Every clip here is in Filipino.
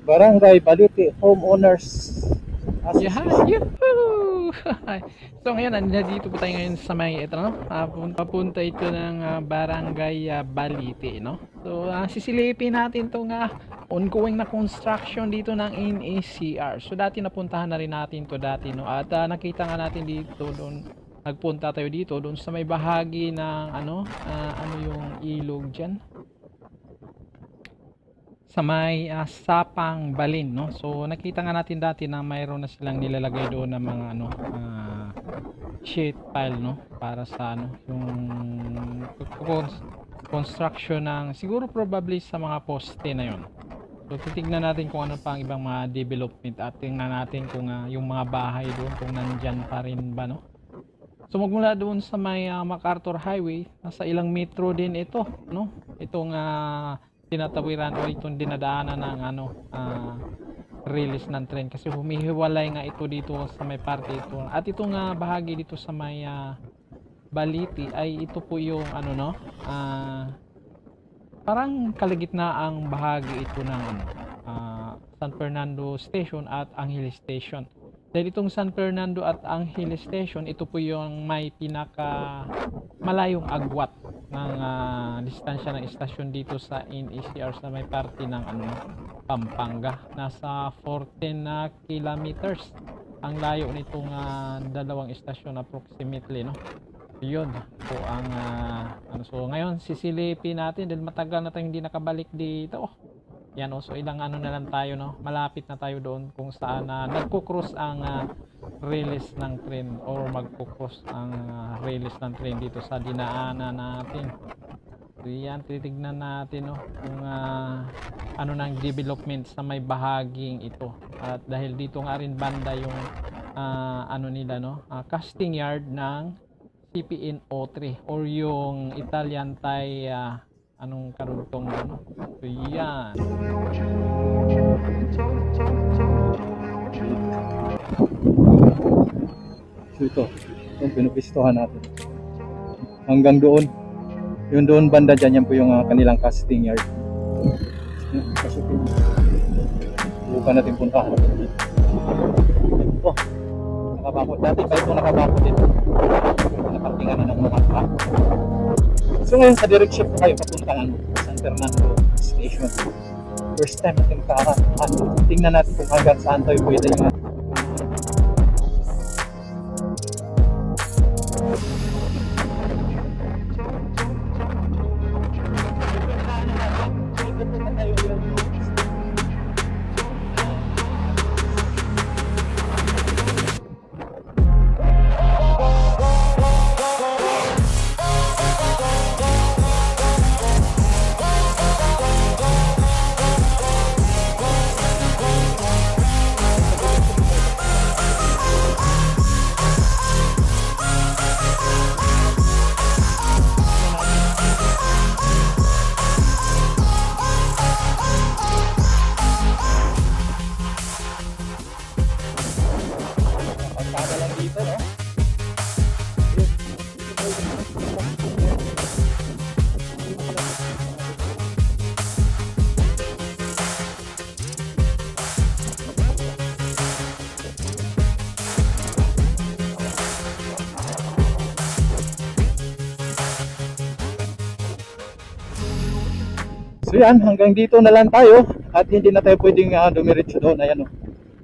Barangay Balite Homeowners Yeah, Association. yuhuu! So ngayon, nandito po tayo ngayon sa may ito, no? Papunta ito ng Barangay Balite, no? So, sisilipin natin itong ongoing na construction dito ng NACR. So, dati napuntahan na rin natin to dati, no? At nakita nga natin dito, doon, nagpunta tayo dito, doon sa may bahagi ng, ano yung ilog dyan? Sa may Sapang Balin, no? So nakita nga natin dati na mayroon na silang nilalagay doon ng mga sheet pile, no, para sa yung construction ng siguro probably sa mga poste na yon. So titignan natin kung ano pa ang ibang mga development at tingnan natin kung yung mga bahay doon kung nandyan pa rin ba, no? So magmula doon sa may MacArthur Highway, nasa ilang metro din ito, no? Itong tinatawiran o itong dinadaanan ng release ng train, kasi humihiwalay nga ito dito sa may parte ito. At itong bahagi dito sa may Balite ay ito po yung parang kalagitnaang bahagi ito ng San Fernando Station at Angeles Station. Dahil itong San Fernando at Angeles Station, ito po yung may pinaka malayong agwat ng distansya ng istasyon dito sa NACR sa may parte ng Pampanga. Nasa 14 kilometers ang layo nitong dalawang istasyon approximately, no? Yun po ang so ngayon sisilipin natin dahil matagal na tayong hindi nakabalik dito. Yan, so ilang na lang tayo, no? Malapit na tayo doon kung saan nagko-cross ang release ng train or magko-cross ang release ng train dito sa dinaanan natin. So yan, titignan natin, no, kung ano nang development sa may bahaging ito. At dahil dito nga rin banda yung nila, no, casting yard ng CPNO3 or yung Italian Thai anong karugtong, ano? So yan. So ito, yung pinupistohan natin. Hanggang doon. Yung doon banda dyan, yan po yung kanilang casting yard. Pasukin. Subukan natin puntahan. Ito. Nakabako. Dati pa ito nakabako dito. Nakatingan na ng mga truck. So ngayon sa direct shift tayo papuntang San Fernando Station. First time natin makakakaan. Tingnan natin kung hanggang saan tayo pwede yung So yan, hanggang dito na lang tayo at hindi na tayo pwedeng dumiretso doon. Ayan,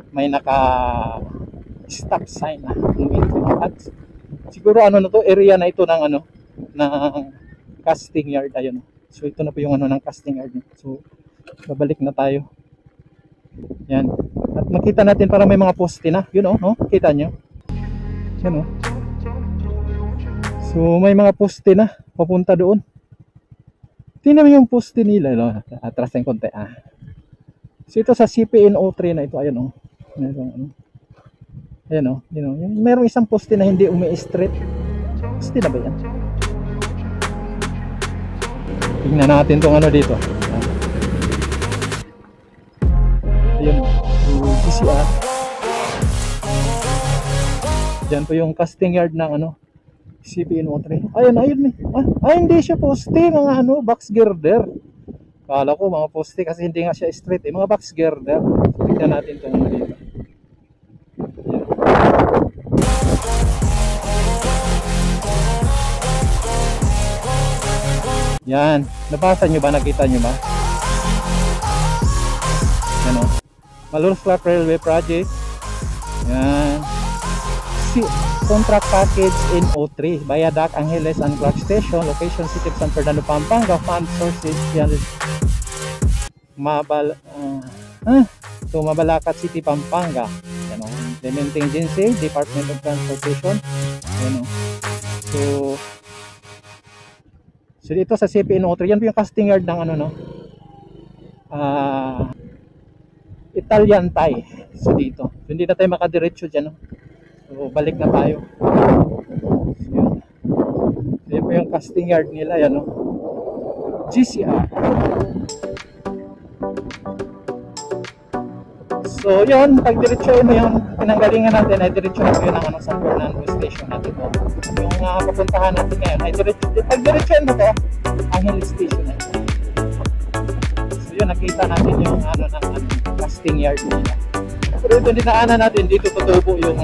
may naka stop sign na at siguro na to, area na ito ng ng casting yard. Ayan, so ito na po yung ng casting yard. So babalik na tayo. Yan, at makita natin para may mga poste na, yun, no? Kita nyo yan, so may mga poste na papunta doon. Tingnan mo yung poste nila, no? Atras ng konti. So ito sa CPNO3 na ito, ayan, merong ayan, merong isang poste na hindi umi-straight. Poste na ba yan? Tingnan natin tong dito. Ayan, yung GCR. Diyan po yung casting yard ng CPNO3. Ayun, ayun, hindi siya poste, mga box girder. Kala ko mga poste kasi hindi nga siya straight eh. Mga box girder. Tignan natin itong ano dito. Yan. Nabasa nyo ba? Nakita nyo ba? Yan o. Malurs Clark Railway Project. Yan. Contract package in O3. Viaduct, Angeles and Clark Station. Location City of San Fernando, Pampanga. Fund sources. Yan. Mabalacat City, Pampanga. Yan o. Implementing Agency, Department of Transportation. Yan o. So dito sa CPNO3, yan po yung casting yard ng ano no. Italian Thai. So dito. So, hindi na tayo makadiretso diyan no. So balik na tayo. So, yan po yung casting yard nila yan no. GCR. So yun, pag diretsuhin mo yun, pinanggalingan natin ay diretsuhin mo yun ang ano, San Fernando Station natin to. Yung papuntahan natin ngayon ay pag diretsuhin mo to, Angeles Station na ito. So yun, nakita natin yung ano ng casting yard nila. Pero ito dinaanan natin, dito tutubo yung